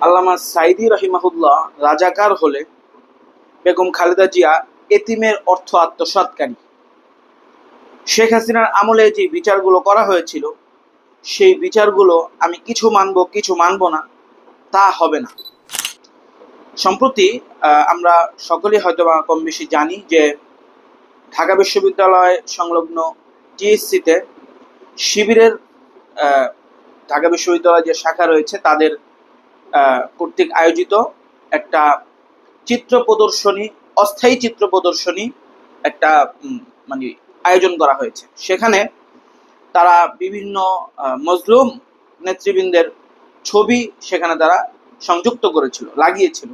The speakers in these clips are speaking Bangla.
আল্লামা সাইদি রহিমাহুল্লাহ রাজাকার হলে বেগম খালেদা জিয়া এতিমের অর্থ আত্মসাৎকারী। শেখ হাসিনার আমলে যে বিচারগুলো করা হয়েছিল সেই বিচারগুলো আমি কিছু মানব কিছু মানব না, তা হবে না। সম্প্রতি আমরা সকলেই হয়তো বা কম বেশি জানি যে ঢাকা বিশ্ববিদ্যালয় সংলগ্ন টিএসসিতে শিবিরের আহ, ঢাকা বিশ্ববিদ্যালয় যে শাখা রয়েছে তাদের কর্তৃক আয়োজিত একটা চিত্র প্রদর্শনী, অস্থায়ী চিত্র প্রদর্শনী একটা মানে আয়োজন করা হয়েছে। সেখানে তারা বিভিন্ন মজলুম নেতৃবৃন্দের ছবি সেখানে তারা সংযুক্ত করেছিল, লাগিয়েছিল।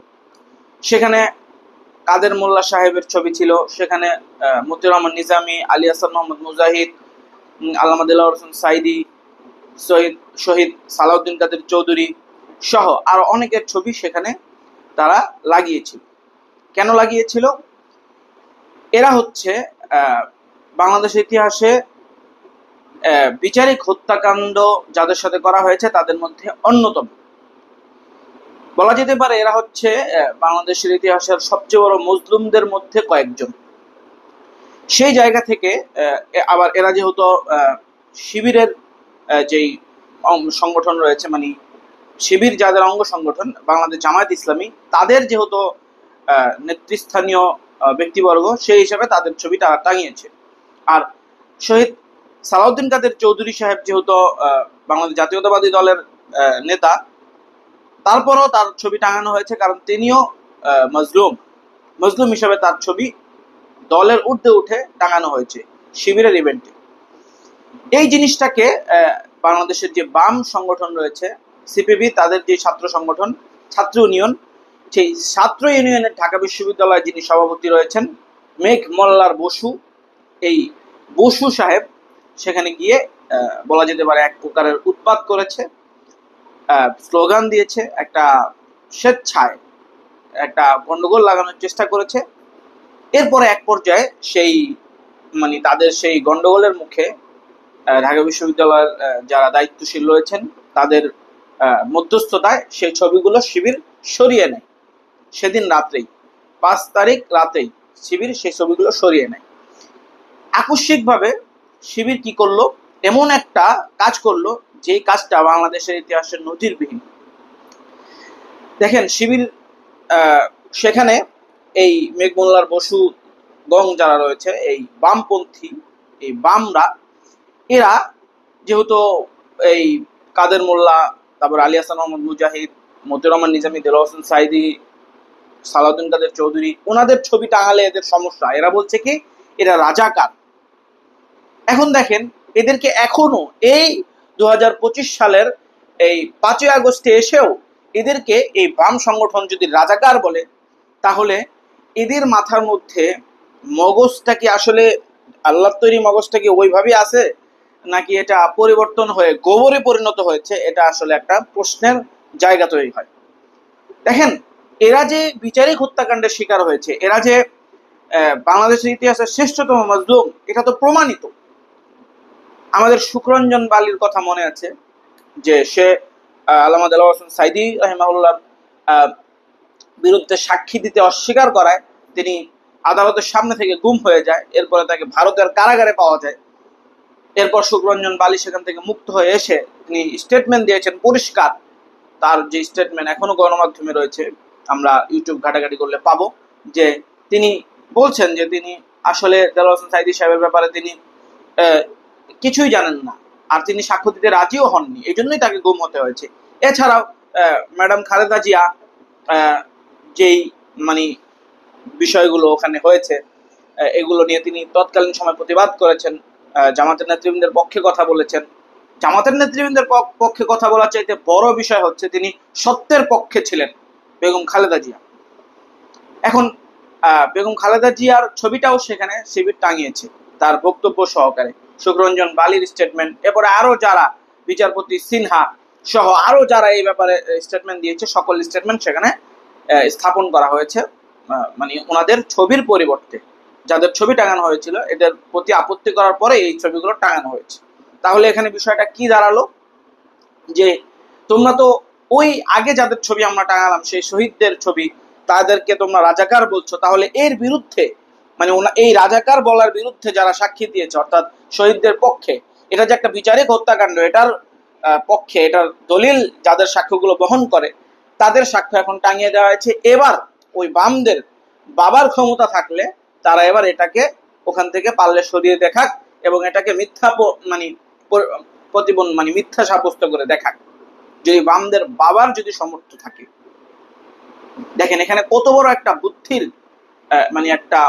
সেখানে কাদের মোল্লা সাহেবের ছবি ছিল, সেখানে মতিউর রহমান নিজামী, আলী হাসান মোহাম্মদ মুজাহিদ, আল্লামা দেলোয়ার হোসেন সাইদি, শহীদ শহীদ সালাউদ্দিন কাদের চৌধুরী সহ আরো অনেকের ছবি সেখানে তারা লাগিয়েছিল। কেন লাগিয়েছিল? এরা হচ্ছে বাংলাদেশের ইতিহাসে বিচারিক হত্যাকাণ্ড যাদের সাথে করা হয়েছে তাদের মধ্যে অন্যতম। বলা যেতে পারে এরা হচ্ছে বাংলাদেশের ইতিহাসের সবচেয়ে বড় মজলুমদের মধ্যে কয়েকজন। সেই জায়গা থেকে আবার এরা যেহেতু শিবিরের যেই সংগঠন রয়েছে, মানে শিবির যাদের অঙ্গ সংগঠন বাংলাদেশ জামায়াত ইসলামী, তাদের যেহেতু নেতৃস্থানীয় ব্যক্তিবর্গ, সেই হিসাবে তাদের ছবিটা টাঙিয়েছে। আর শহীদ সালাউদ্দিন কাদের চৌধুরী সাহেব যেহেতু বাংলাদেশ জাতীয়তাবাদী দলের নেতা, তারপরও তার ছবি টাঙানো হয়েছে, কারণ তিনিও মজলুম হিসাবে তার ছবি দলের ঊর্ধ্বে উঠে টাঙানো হয়েছে শিবিরের ইভেন্টে। এই জিনিসটাকে বাংলাদেশের যে বাম সংগঠন রয়েছে সিপিবি, তাদের যে ছাত্র সংগঠন ছাত্র ইউনিয়ন, সেই ছাত্র ইউনিয়নের ঢাকা বিশ্ববিদ্যালয়ে যিনি সভাপতি রয়েছেন মেঘ মোল্লার বসু, এই বসু সাহেব সেখানে গিয়ে বলা যেতে পারে এক প্রকারের উৎপাত করেছে, স্লোগান দিয়েছে, একটা স্বেচ্ছায় একটা গন্ডগোল লাগানোর চেষ্টা করেছে। এরপরে এক পর্যায়ে সেই মানে তাদের সেই গন্ডগোলের মুখে ঢাকা বিশ্ববিদ্যালয়ের যারা দায়িত্বশীল রয়েছেন তাদের মধ্যস্থতায় সেই ছবিগুলো শিবির সরিয়ে নেয়। সেদিন রাত্রেই 5 তারিখ রাতেই শিবির সেই ছবিগুলো সরিয়ে নেয়। আকস্মিকভাবে শিবির কি করলো, এমন একটা কাজ করলো যে কাজটা বাংলাদেশের ইতিহাসের নজিরবিহীন। দেখেন, শিবির সেখানে এই মেঘ মোল্লার বসু গং যারা রয়েছে, এই বামপন্থী, এই বামরা, এরা যেহেতু এই কাদের মোল্লা, তারপর আলী হাসান মোহাম্মদ মুজাহিদ, মতিউর রহমান নিজামী, দেলোয়ার হোসেন সাইদি, সালাউদ্দিন কাদের চৌধুরী, ওনাদের ছবি টাঙালে এদের সমস্যা। এরা বলছে কি এরা রাজাকার। এখন দেখেন, এদেরকে এখনো এই 2025 সালের এই 5ই আগস্টে এসেও এদেরকে এই বাম সংগঠন যদি রাজাকার বলে, তাহলে এদের মাথার মধ্যে মগজটা কি আসলে আল্লাহর তৈরি মগজটা কি ওইভাবেই আছে, নাকি এটা পরিবর্তন হয়ে গোবরে পরিণত হয়েছে? এটা আসলে একটা প্রশ্নের জায়গা তৈরি হয়। দেখেন, এরা যে বিচারিক হত্যাকাণ্ডের শিকার হয়েছে, এরা যে বাংলাদেশের ইতিহাসের শ্রেষ্ঠতম মজলুম, এটা তো প্রমাণিত। আমাদের শুকরঞ্জন বালির কথা মনে আছে যে সে আল্লামা দেলোয়ার হোসেন সাইদি রাহিমাহুল্লাহর বিরুদ্ধে সাক্ষী দিতে অস্বীকার করায় তিনি আদালতের সামনে থেকে গুম হয়ে যায়। এরপরে তাকে ভারতের কারাগারে পাওয়া যায়। এরপর শুকরঞ্জন বালি সেখান থেকে মুক্ত হয়ে এসে তিনি স্টেটমেন্ট দিয়েছেন পরিষ্কার। তার যে স্টেটমেন্ট এখনো গণমাধ্যমে রয়েছে, আমরা ইউটিউব ঘাটাঘাটি করলে পাবো, যে তিনি বলছেন যে তিনি আসলে দেলোয়ার হোসেন সাইদি সাহেবের ব্যাপারে তিনি কিছুই জানেন না, আর তিনি সাক্ষ্য দিতে রাজিও হননি, এই জন্যই তাকে গুম হতে হয়েছে। এছাড়াও ম্যাডাম খালেদা জিয়া যেই মানে বিষয়গুলো ওখানে হয়েছে এগুলো নিয়ে তিনি তৎকালীন সময় প্রতিবাদ করেছেন, জামাতের নেতৃবৃন্দের পক্ষে কথা বলেছেন। জামাতের নেতৃবৃন্দের পক্ষে কথা বলার চাইতে বড় বিষয় হচ্ছে তিনি সত্যের পক্ষে ছিলেন বেগম খালেদা জিয়া। এখন বেগম খালেদা জিয়ার ছবিটাও সেখানে শিবির টাঙিয়েছে তার বক্তব্য সহকারে, শুকরঞ্জন বালির স্টেটমেন্ট, এরপরে আরো যারা বিচারপতি সিনহা সহ আরো যারা এই ব্যাপারে স্টেটমেন্ট দিয়েছে, সকল স্টেটমেন্ট সেখানে স্থাপন করা হয়েছে। মানে ওনাদের ছবির পরিবর্তে যাদের ছবি টাঙানো হয়েছিল এদের প্রতি আপত্তি করার পরে এই ছবিগুলো টাঙানো হয়েছে। তাহলে এখানে বিষয়টা কি দাঁড়ালো, যে তোমরা তো ওই আগে যাদের ছবি আমরা টাঙালাম সেই শহীদদের ছবি, তাদেরকে তোমরা রাজাকার বলছো, তাহলে এর বিরুদ্ধে মানে এই রাজাকার বলার বিরুদ্ধে যারা সাক্ষী দিয়েছে অর্থাৎ শহীদদের পক্ষে, এটা যে একটা বিচারিক হত্যাকাণ্ড, এটার পক্ষে এটার দলিল যাদের সাক্ষ্যগুলো বহন করে তাদের সাক্ষ্য এখন টাঙিয়ে দেওয়া হয়েছে। এবার ওই বামদের বাবার ক্ষমতা থাকলে তারা এবার এটাকে ওখান থেকে পারলে সরিয়ে দেখাক এবং এটাকে মিথ্যা মানে মানে মিথ্যা সাব্যস্ত করে দেখাক, যদি বামদের বাবার যদি সমর্থ থাকে। দেখেন এখানে কত বড় একটা বুদ্ধির মানে একটা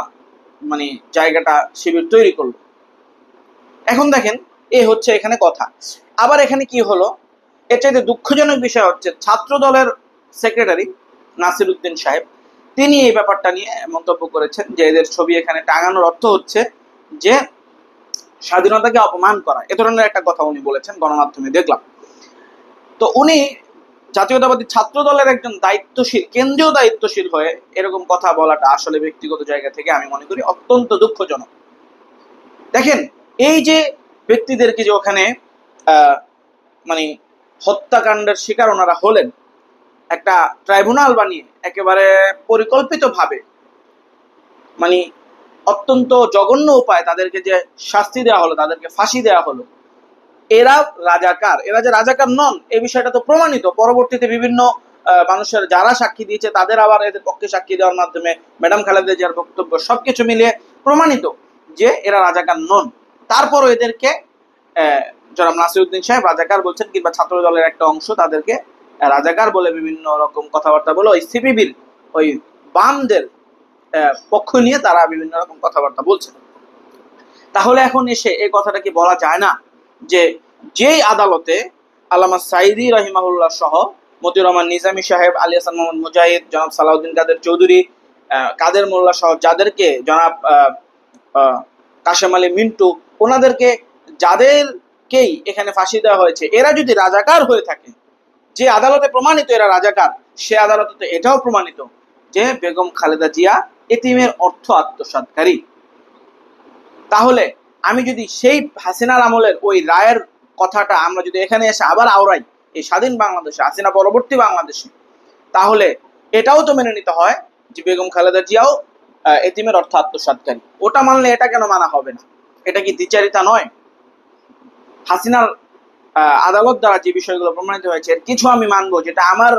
মানে জায়গাটা শিবির তৈরি করলো। এখন দেখেন এই হচ্ছে এখানে কথা। আবার এখানে কি হলো, এর চাইতে দুঃখজনক বিষয় হচ্ছে ছাত্র দলের সেক্রেটারি নাসির উদ্দিন সাহেব তিনি এই ব্যাপারটা নিয়ে মন্তব্য করেছেন যে এদের ছবি এখানে টাঙানোর অর্থ হচ্ছে যে স্বাধীনতাকে অপমান করা, এ ধরনের একটা কথা উনি বলেছেন গণমাধ্যমে দেখলাম। তো উনি জাতীয়তাবাদী ছাত্র দলের একজন দায়িত্বশীল, কেন্দ্রীয় দায়িত্বশীল হয়ে এরকম কথা বলাটা আসলে ব্যক্তিগত জায়গা থেকে আমি মনে করি অত্যন্ত দুঃখজনক। দেখেন এই যে ব্যক্তিদেরকে যে ওখানে মানে হত্যাকাণ্ডের শিকার ওনারা হলেন, একটা ট্রাইব্যুনাল বানিয়ে একেবারে পরিকল্পিতভাবে মানে অত্যন্ত জঘন্য উপায় তাদেরকে যে শাস্তি দেওয়া হলো, তাদেরকে ফাঁসি দেওয়া হলো, এরা রাজাকার। এরা যে রাজাকার নন এই বিষয়টা তো প্রমাণিত, পরবর্তীতে বিভিন্ন মানুষের যারা সাক্ষী দিয়েছে তাদের আবার এদের পক্ষে সাক্ষী দেওয়ার মাধ্যমে ম্যাডাম খালেদা জিয়ার বক্তব্য সবকিছু মিলিয়ে প্রমাণিত যে এরা রাজাকার নন। তারপরও এদেরকে জনাব নাসিরউদ্দিন সাহেব রাজাকার বলছেন, কিংবা ছাত্র দলের একটা অংশ তাদেরকে রাজাকার বলে বিভিন্ন রকম কথাবার্তা বলে ওই সিপিবির ওই বামদের পক্ষ নিয়ে তারা বিভিন্ন রকম কথাবার্তা বলছে। তাহলে এখন এসে এই কথাটা কি বলা যায় না যে যেই আদালতে আল্লামা সাইদি রহিমাহুল্লাহ সহ মতিউর রহমান নিজামী সাহেব, আলী হাসান মোহাম্মদ মুজাহিদ, জনাব সালাউদ্দিন কাদের চৌধুরী, কাদের মোল্লা সহ যাদেরকে জনাব কাশেম আলী মিন্টু, ওনাদেরকে যাদেরকেই এখানে ফাঁসি দেওয়া হয়েছে, এরা যদি রাজাকার হয়ে থাকে, যে আদালতে প্রমাণিত এরা রাজাকার, সে আদালতে এটাও প্রমাণিত যে বেগম খালেদা জিয়া এতিমের অর্থ আত্মসাৎকারী। তাহলে আমি যদি সেই হাসিনার আমলের ওই রায়ের কথাটা আমরা যদি এখানে এসে আবার আওড়াই এই স্বাধীন বাংলাদেশে, হাসিনা পরবর্তী বাংলাদেশে, তাহলে এটাও তো মেনে নিতে হয় যে বেগম খালেদা জিয়াও এতিমের অর্থ আত্মসাৎকারী। ওটা মানলে এটা কেন মানা হবে না? এটা কি দ্বিচারিতা নয়? হাসিনার আদালত দ্বারা যে বিষয়গুলো প্রমাণিত হয়েছে এর কিছু আমি মানবো যেটা আমার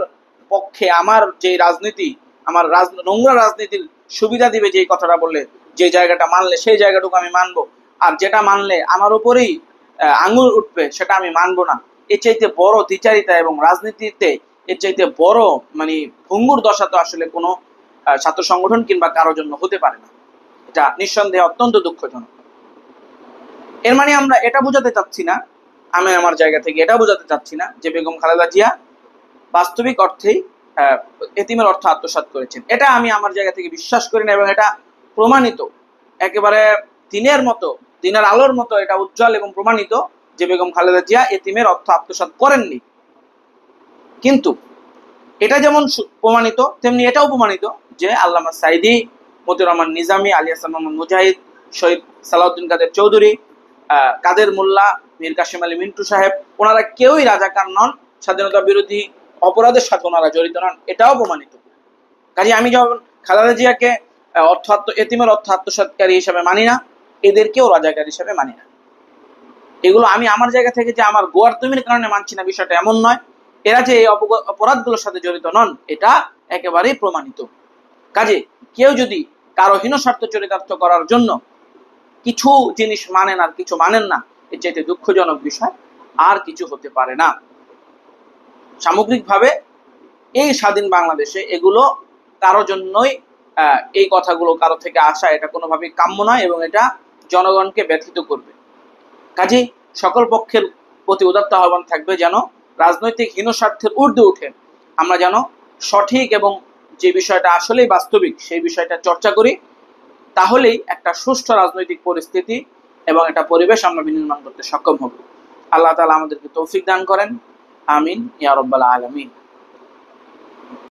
পক্ষে, আমার যে রাজনীতি, আমার নোংরা রাজনীতির সুবিধা দিবে, যে কথাটা বললে যে জায়গাটা মানলে সেই জায়গাটুকু আমি মানবো, আর যেটা মানলে আমার উপরেই আঙুল উঠবে সেটা আমি মানবো না। এর চাইতে বড় দ্বিচারিতা এবং রাজনীতিতে এর চাইতে বড় মানে ভঙ্গুর দশা তো আসলে কোনো ছাত্র সংগঠন কিংবা কারোর জন্য হতে পারে না। এটা নিঃসন্দেহে অত্যন্ত দুঃখজনক। এর মানে আমরা এটা বোঝাতে চাচ্ছি না, আমি আমার জায়গা থেকে এটা বোঝাতে চাচ্ছি না যে বেগম খালেদা জিয়া বাস্তবিক অর্থেই এতিমের অর্থ আত্মসাৎ করেছেন। এটা আমি আমার জায়গা থেকে বিশ্বাস করি না, এবং এটা প্রমাণিত একেবারে দিনের মতো, দিনের আলোর মতো এটা উজ্জ্বল এবং প্রমাণিত যে বেগম খালেদা জিয়া এতিমের অর্থ আত্মসাৎ করেননি। কিন্তু এটা যেমন প্রমাণিত তেমনি এটাও প্রমাণিত যে আল্লামা সাইদি, মতিউর রহমান নিজামী, আলী হাসান মোহাম্মদ মুজাহিদ, শহীদ সালাউদ্দিন কাদের চৌধুরী, কাদের মোল্লা, মীর কাশেম আলী মিন্টু সাহেব, ওনারা কেউই রাজাকার নন, স্বাধীনতা বিরোধী অপরাধের সাথে ওনারা জড়িত নন, এটাও প্রমাণিত। কাজে আমি যখন খালেদা জিয়াকে এতিমের অর্থ আত্মসাৎকারী হিসাবে মানি না, এদেরকেও রাজাকার হিসাবে মানি না। এগুলো আমি আমার জায়গা থেকে যে আমার গোয়ার তুমির কারণে মানছি না বিষয়টা এমন নয়, এরা যে এই অপরাধগুলোর সাথে জড়িত নন এটা একেবারেই প্রমাণিত। কাজে কেউ যদি কারো হীন স্বার্থ চরিতার্থ করার জন্য কিছু জিনিস মানেন আর কিছু মানেন না, এর চাইতে দুঃখজনক বিষয় আর কিছু হতে পারে না। সামগ্রিকভাবে এই স্বাধীন বাংলাদেশে এগুলো কারো জন্যই এই কথাগুলো কারো থেকে আসা এটা কোনোভাবেই কাম্য নয়, এবং এটা জনগণকে ব্যথিত করবে। কাজেই সকল পক্ষের প্রতি উদাত্ত আহ্বান থাকবে যেন রাজনৈতিক হীন স্বার্থের ঊর্ধ্বে উঠে আমরা যেন সঠিক এবং যে বিষয়টা আসলেই বাস্তবিক সেই বিষয়টা চর্চা করি, তাহলেই একটা সুষ্ঠু রাজনৈতিক পরিস্থিতি এবং একটা পরিবেশ আমরা বিনির্মাণ করতে সক্ষম হব। আল্লাহ তাআলা আমাদেরকে তৌফিক দান করেন। আমিন ইয়া রাব্বাল আলামিন।